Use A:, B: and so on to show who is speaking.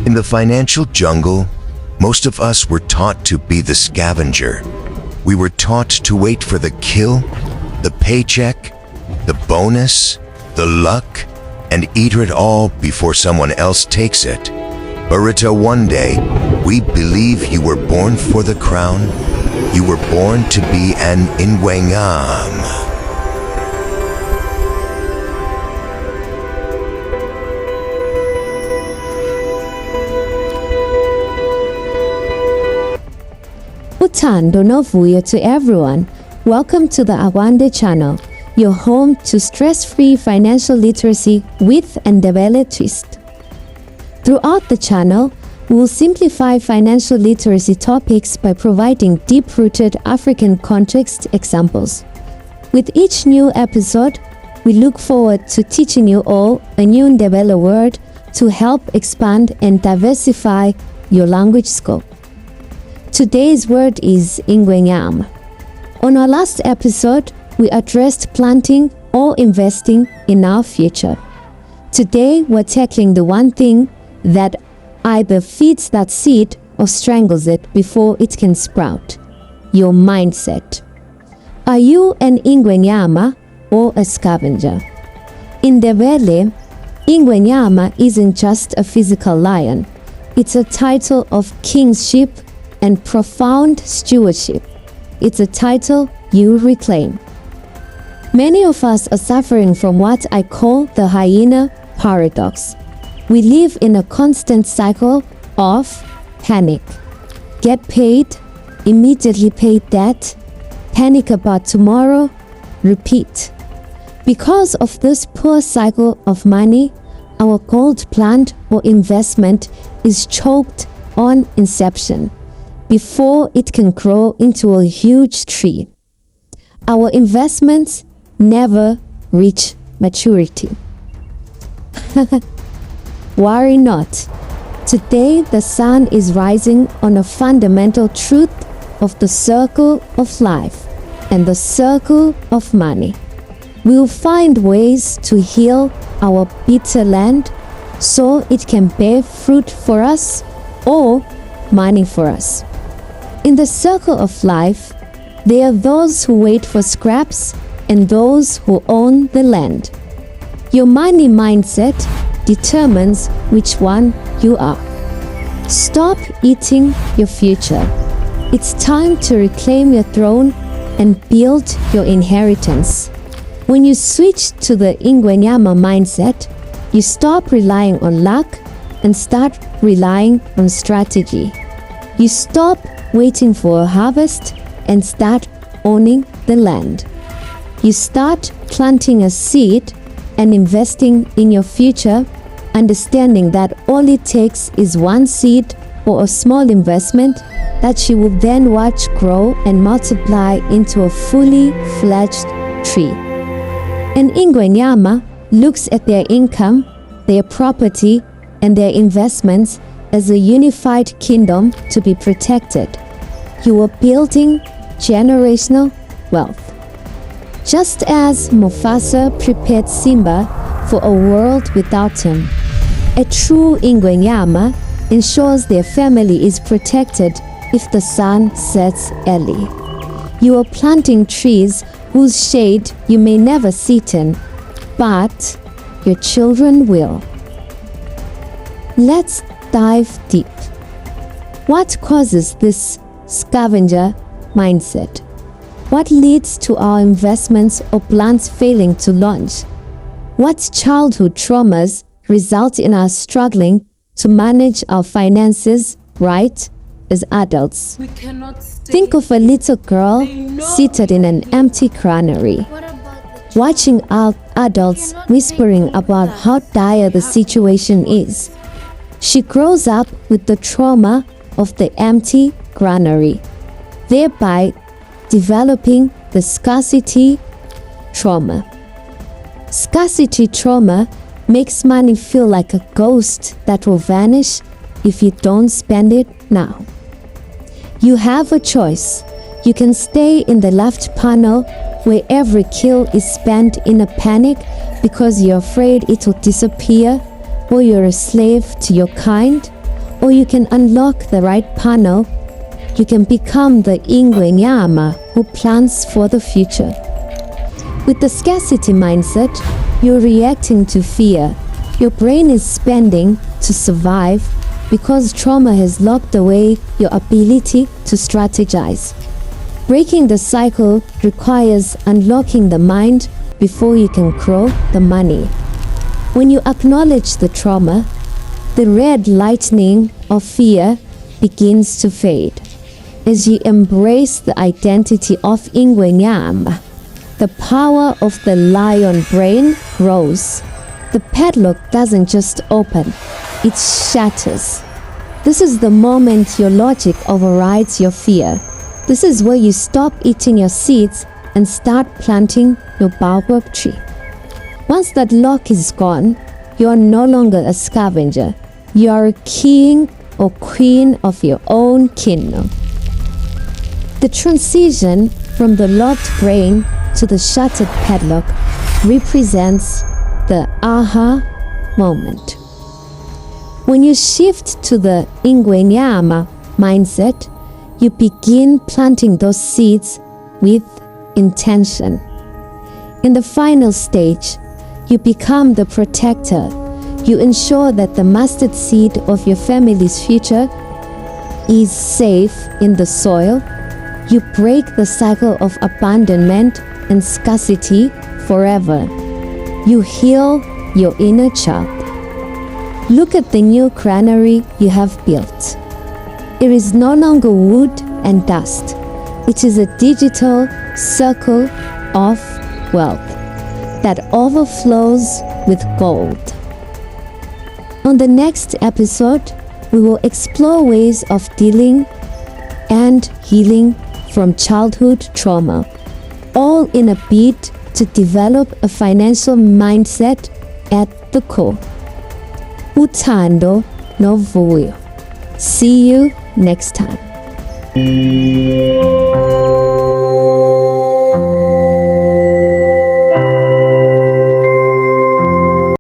A: In the financial jungle, most of us were taught to be the scavenger. We were taught to wait for the kill, the paycheck, the bonus, the luck, and eat it all before someone else takes it. But one day, we believe you were born for the crown. You were born to be an Ingwenyama.
B: Uthando novuyo to everyone. Welcome to the Akwande channel, your home to stress-free financial literacy with Ndebele twist. Throughout the channel, we will simplify financial literacy topics by providing deep-rooted African context examples. With each new episode, we look forward to teaching you all a new Ndebele word to help expand and diversify your language scope. Today's word is Ingwenyama. On our last episode, we addressed planting or investing in our future. Today, we're tackling the one thing that either feeds that seed or strangles it before it can sprout: your mindset. Are you an Ingwenyama or a scavenger? In Ndebele, Ingwenyama isn't just a physical lion. It's a title of kingship and profound stewardship. It's a title you reclaim. Many of us are suffering from what I call the hyena paradox. We live in a constant cycle of panic. Get paid, immediately pay debt, panic about tomorrow, repeat. Because of this poor cycle of money, our gold plant or investment is choked on inception before it can grow into a huge tree. Our investments never reach maturity. Worry not. Today the sun is rising on a fundamental truth of the circle of life and the circle of money. We'll find ways to heal our bitter land so it can bear fruit for us or money for us. In the circle of life, there are those who wait for scraps and those who own the land. Your money mindset determines which one you are. Stop eating your future. It's time to reclaim your throne and build your inheritance. When you switch to the Ingwenyama mindset, you stop relying on luck and start relying on strategy. You stop waiting for a harvest and start owning the land. You start planting a seed and investing in your future, understanding that all it takes is one seed or a small investment that you will then watch grow and multiply into a fully fledged tree. An Ingwenyama looks at their income, their property, and their investments as a unified kingdom to be protected. You are building generational wealth. Just as Mufasa prepared Simba for a world without him, a true Ingwenyama ensures their family is protected if the sun sets early. You are planting trees whose shade you may never sit in, but your children will. Let's dive deep. What causes this scavenger mindset? What leads to our investments or plans failing to launch? What childhood traumas result in us struggling to manage our finances right as adults? Think of a little girl seated in an empty granary, watching adults whispering about how dire the situation is. She grows up with the trauma of the empty granary, thereby developing the scarcity trauma. Scarcity trauma makes money feel like a ghost that will vanish if you don't spend it now. You have a choice. You can stay in the left panel where every kill is spent in a panic because you're afraid it will disappear, or you're a slave to your kind, or you can unlock the right panel. You can become the Ingwenyama who plans for the future. With the scarcity mindset, you're reacting to fear. Your brain is spending to survive because trauma has locked away your ability to strategize. Breaking the cycle requires unlocking the mind before you can grow the money. When you acknowledge the trauma, the red lightning of fear begins to fade. As you embrace the identity of Ingwenyama, the power of the lion brain grows. The padlock doesn't just open, it shatters. This is the moment your logic overrides your fear. This is where you stop eating your seeds and start planting your baobab tree. Once that lock is gone, you are no longer a scavenger. You are a king or queen of your own kingdom. The transition from the locked brain to the shattered padlock represents the aha moment. When you shift to the Ingwenyama mindset, you begin planting those seeds with intention. In the final stage, you become the protector. You ensure that the mustard seed of your family's future is safe in the soil. You break the cycle of abandonment and scarcity forever. You heal your inner child. Look at the new granary you have built. It is no longer wood and dust. It is a digital circle of wealth that overflows with gold. On the next episode, we will explore ways of dealing and healing from childhood trauma, all in a bid to develop a financial mindset at the core. Uthando novuyo. See you next time.